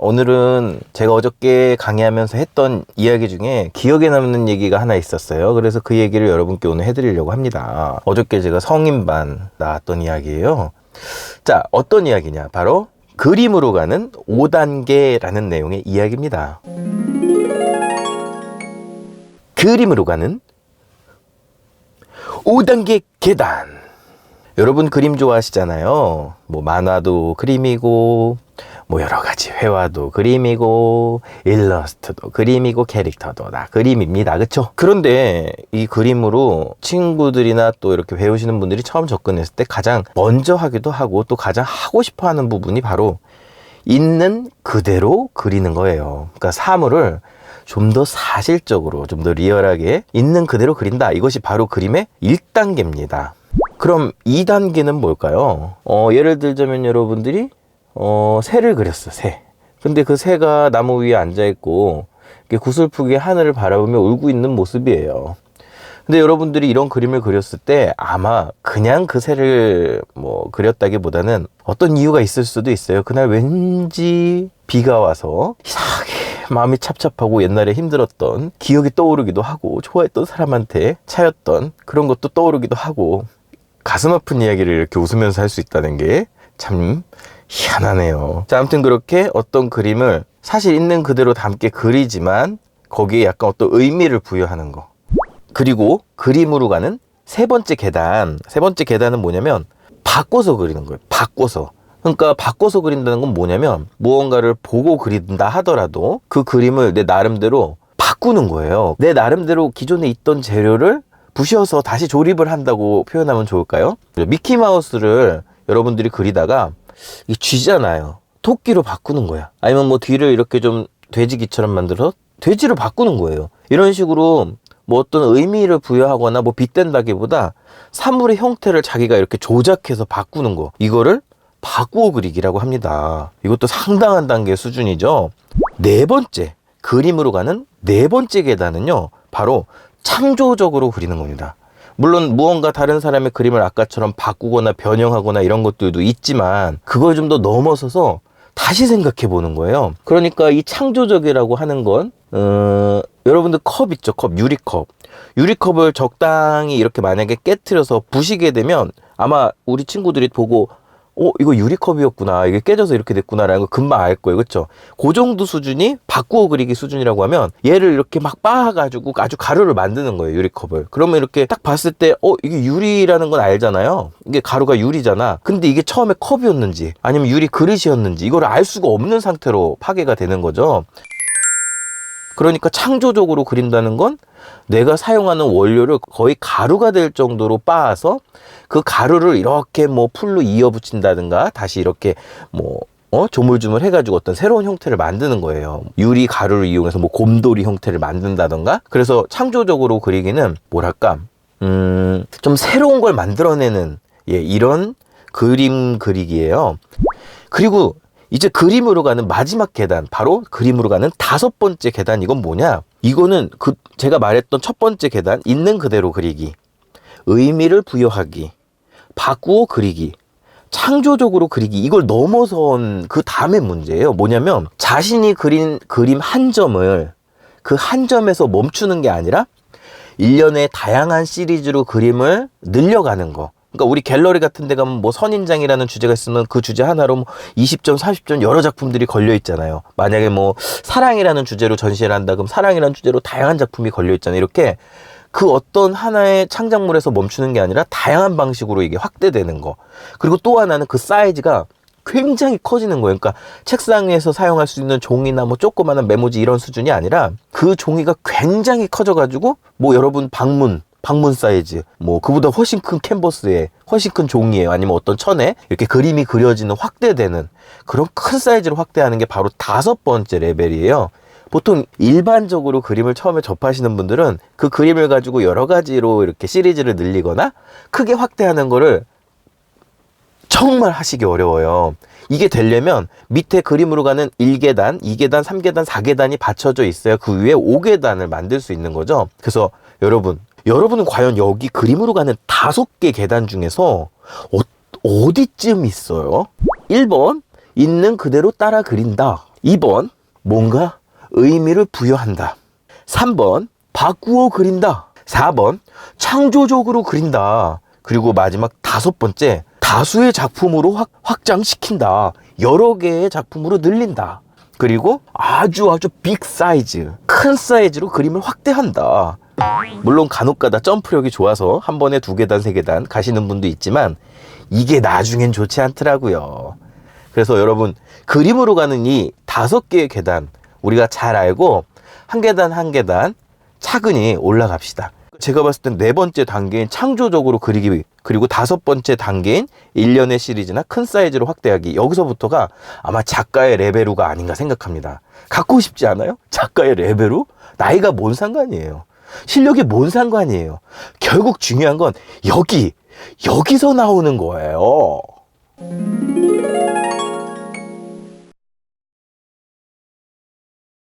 오늘은 제가 어저께 강의하면서 했던 이야기 중에 기억에 남는 얘기가 하나 있었어요. 그래서 그 얘기를 여러분께 오늘 해드리려고 합니다. 어저께 제가 성인반 나왔던 이야기예요. 자, 어떤 이야기냐? 바로 그림으로 가는 5단계라는 내용의 이야기입니다. 그림으로 가는 5단계 계단. 여러분 그림 좋아하시잖아요. 뭐 만화도 그림이고, 뭐 여러 가지 회화도 그림이고, 일러스트도 그림이고, 캐릭터도 다 그림입니다. 그쵸? 그런데 이 그림으로 친구들이나 또 이렇게 배우시는 분들이 처음 접근했을 때 가장 먼저 하기도 하고 또 가장 하고 싶어 하는 부분이 바로 있는 그대로 그리는 거예요. 그러니까 사물을 좀 더 사실적으로, 좀 더 리얼하게 있는 그대로 그린다. 이것이 바로 그림의 1단계입니다. 그럼 2단계는 뭘까요? 예를 들자면 여러분들이 새를 그렸어, 새. 근데 그 새가 나무 위에 앉아있고 구슬프게 하늘을 바라보며 울고 있는 모습이에요. 근데 여러분들이 이런 그림을 그렸을 때 아마 그냥 그 새를 그렸다기보다는 어떤 이유가 있을 수도 있어요. 그날 왠지 비가 와서 이상하게 마음이 찹찹하고 옛날에 힘들었던 기억이 떠오르기도 하고 좋아했던 사람한테 차였던 그런 것도 떠오르기도 하고 가슴 아픈 이야기를 이렇게 웃으면서 할 수 있다는 게 참 희한하네요. 자, 아무튼 그렇게 어떤 그림을 사실 있는 그대로 담게 그리지만 거기에 약간 어떤 의미를 부여하는 거. 그리고 그림으로 가는 세 번째 계단은 뭐냐면 바꿔서 그리는 거예요. 그러니까 바꿔서 그린다는 건 뭐냐면 무언가를 보고 그린다 하더라도 그 그림을 내 나름대로 바꾸는 거예요. 내 나름대로 기존에 있던 재료를 부셔서 다시 조립을 한다고 표현하면 좋을까요? 미키마우스를 여러분들이 그리다가 이게 쥐잖아요. 토끼로 바꾸는 거야. 아니면 뭐 뒤를 이렇게 좀 돼지기처럼 만들어서 돼지로 바꾸는 거예요. 이런 식으로 뭐 어떤 의미를 부여하거나 뭐 빗댄다기보다 사물의 형태를 자기가 이렇게 조작해서 바꾸는 거. 이거를 바꾸어 그리기라고 합니다. 이것도 상당한 단계의 수준이죠. 네 번째, 그림으로 가는 네 번째 계단은요, 바로 창조적으로 그리는 겁니다. 물론 무언가 다른 사람의 그림을 아까처럼 바꾸거나 변형하거나 이런 것들도 있지만 그걸 좀 더 넘어서서 다시 생각해 보는 거예요. 그러니까 이 창조적이라고 하는 건 여러분들 컵 있죠? 유리컵을 적당히 이렇게 만약에 깨트려서 부시게 되면 아마 우리 친구들이 보고 이거 유리컵이었구나, 이게 깨져서 이렇게 됐구나라는 거 금방 알 거예요. 그쵸? 그 정도 수준이 바꾸어 그리기 수준이라고 하면 얘를 이렇게 막 빻아가지고 아주 가루를 만드는 거예요, 유리컵을. 그러면 이렇게 딱 봤을 때 이게 유리라는 건 알잖아요. 이게 가루가 유리잖아. 근데 이게 처음에 컵이었는지 아니면 유리 그릇이었는지 이걸 알 수가 없는 상태로 파괴가 되는 거죠. 그러니까 창조적으로 그린다는 건 내가 사용하는 원료를 거의 가루가 될 정도로 빻아서 그 가루를 이렇게 뭐 풀로 이어 붙인다든가 다시 이렇게 조물주물 해가지고 어떤 새로운 형태를 만드는 거예요. 유리 가루를 이용해서 뭐 곰돌이 형태를 만든다든가. 그래서 창조적으로 그리기는 뭐랄까 좀 새로운 걸 만들어내는 이런 그림 그리기예요. 그리고 이제 그림으로 가는 마지막 계단, 바로 그림으로 가는 5번째 계단. 이건 뭐냐? 이거는 제가 말했던 첫 번째 계단, 있는 그대로 그리기, 의미를 부여하기, 바꾸어 그리기, 창조적으로 그리기, 이걸 넘어선 그 다음의 문제예요. 뭐냐면 자신이 그린 그림 한 점을 그 한 점에서 멈추는 게 아니라 일련의 다양한 시리즈로 그림을 늘려가는 거. 그러니까 우리 갤러리 같은 데 가면 뭐 선인장이라는 주제가 있으면 그 주제 하나로 뭐 20점, 30점 여러 작품들이 걸려 있잖아요. 만약에 뭐 사랑이라는 주제로 전시를 한다 그럼 사랑이라는 주제로 다양한 작품이 걸려 있잖아요. 이렇게 그 어떤 하나의 창작물에서 멈추는 게 아니라 다양한 방식으로 이게 확대되는 거. 그리고 또 하나는 그 사이즈가 굉장히 커지는 거예요. 그러니까 책상에서 사용할 수 있는 종이나 뭐 조그마한 메모지 이런 수준이 아니라 그 종이가 굉장히 커져가지고 뭐 여러분 방문 사이즈, 뭐 그보다 훨씬 큰 캔버스에 훨씬 큰 종이에 아니면 어떤 천에 이렇게 그림이 그려지는 확대되는 그런 큰 사이즈로 확대하는 게 바로 5번째 레벨이에요. 보통 일반적으로 그림을 처음에 접하시는 분들은 그 그림을 가지고 여러 가지로 이렇게 시리즈를 늘리거나 크게 확대하는 거를 정말 하시기 어려워요. 이게 되려면 밑에 그림으로 가는 1계단, 2계단, 3계단, 4계단이 받쳐져 있어야 그 위에 5계단을 만들 수 있는 거죠. 그래서 여러분은 과연 여기 그림으로 가는 5개 계단 중에서 어디쯤 있어요? 1번, 있는 그대로 따라 그린다. 2번, 뭔가 의미를 부여한다. 3번, 바꾸어 그린다. 4번, 창조적으로 그린다. 그리고 마지막 5번째, 다수의 작품으로 확장시킨다. 여러 개의 작품으로 늘린다. 그리고 아주 빅 사이즈, 큰 사이즈로 그림을 확대한다. 물론 간혹가다 점프력이 좋아서 한 번에 2계단, 3계단 가시는 분도 있지만 이게 나중엔 좋지 않더라고요. 그래서 여러분, 그림으로 가는 이 5개의 계단 우리가 잘 알고 한 계단 한 계단 차근히 올라갑시다. 제가 봤을 땐 4번째 단계인 창조적으로 그리기, 그리고 5번째 단계인 일련의 시리즈나 큰 사이즈로 확대하기, 여기서부터가 아마 작가의 레벨루가 아닌가 생각합니다. 갖고 싶지 않아요? 작가의 레벨루? 나이가 뭔 상관이에요. 실력이 뭔 상관이에요. 결국 중요한 건 여기서 나오는 거예요.